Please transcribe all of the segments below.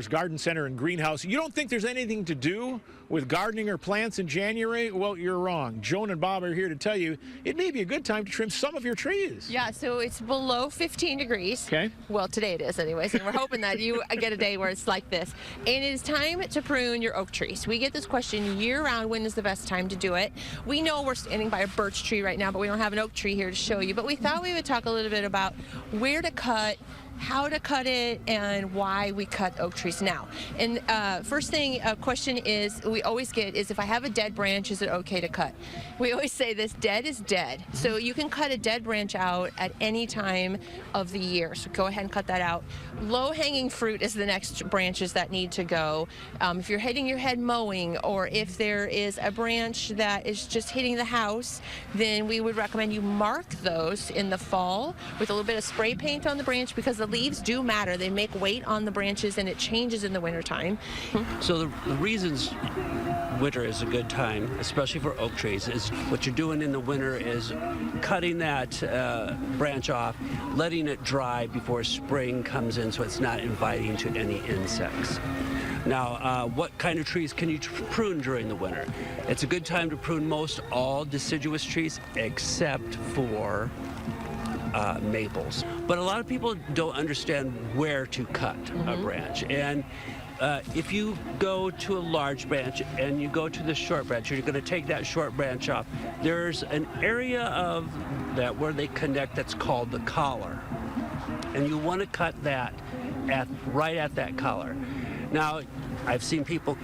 Garden Center and Greenhouse. You don't think there's anything to do with gardening or plants in January? Well, you're wrong. Joan and Bob are here to tell you it may be a good time to trim some of your trees. Yeah, so it's below 15 degrees. Okay. Well, today it is anyways, and we're hoping that you get a day where it's like this. And it is time to prune your oak trees. We get this question year-round, when is the best time to do it? We know we're standing by a birch tree right now, but we don't have an oak tree here to show you. But we thought we would talk a little bit about where to cut, how to cut it, and why we cut oak trees now. And first thing, a question is we always get is, if I have a dead branch, is it okay to cut? We always say this: dead is dead. So you can cut a dead branch out at any time of the year. So go ahead and cut that out. Low-hanging fruit is the next branches that need to go. If you're hitting your head mowing, or if there is a branch that is just hitting the house, then we would recommend you mark those in the fall with a little bit of spray paint on the branch, because the leaves do matter. They make weight on the branches, and it changes in the wintertime. So the reasons winter is a good time, especially for oak trees, is what you're doing in the winter is cutting that branch off, letting it dry before spring comes in, so it's not inviting to any insects. Now, what kind of trees can you prune during the winter? It's a good time to prune most all deciduous trees except for maples. But a lot of people don't understand where to cut a branch. And if you go to a large branch and you go to the short branch, you're going to take that short branch off, there's an area of that where they connect that's called the collar. And you want to cut that right at that collar. Now, I've seen people,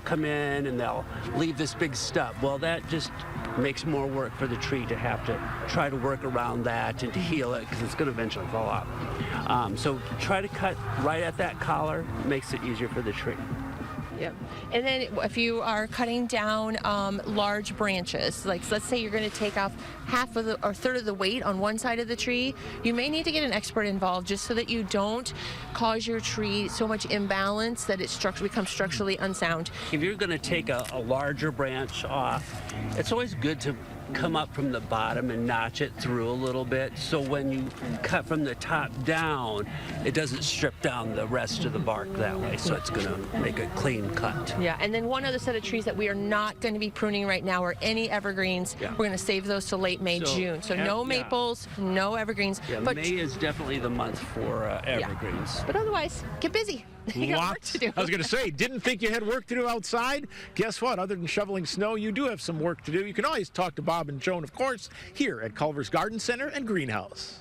come in and they'll leave this big stub. Well, that just makes more work for the tree to have to try to work around that and to heal it, because it's going to eventually fall off. So try to cut right at that collar. Makes it easier for the tree. Yep. And then if you are cutting down large branches, like let's say you're going to take off half of or third of the weight on one side of the tree, you may need to get an expert involved, just so that you don't cause your tree so much imbalance that it becomes structurally unsound. If you're going to take a larger branch off, it's always good to come up from the bottom and notch it through a little bit, so when you cut from the top down, it doesn't strip down the rest of the bark that way, so it's going to make a clean cut. Yeah, and then one other set of trees that we are not going to be pruning right now are any evergreens. Yeah. We're going to save those to late May, June. So no maples, no evergreens. Yeah, but May is definitely the month for evergreens. Yeah. But otherwise, get busy. You got work to do. I was going to say, didn't think you had work to do outside? Guess what? Other than shoveling snow, you do have some work to do. You can always talk to Bob and Joan, of course, here at Culver's Garden Center and Greenhouse.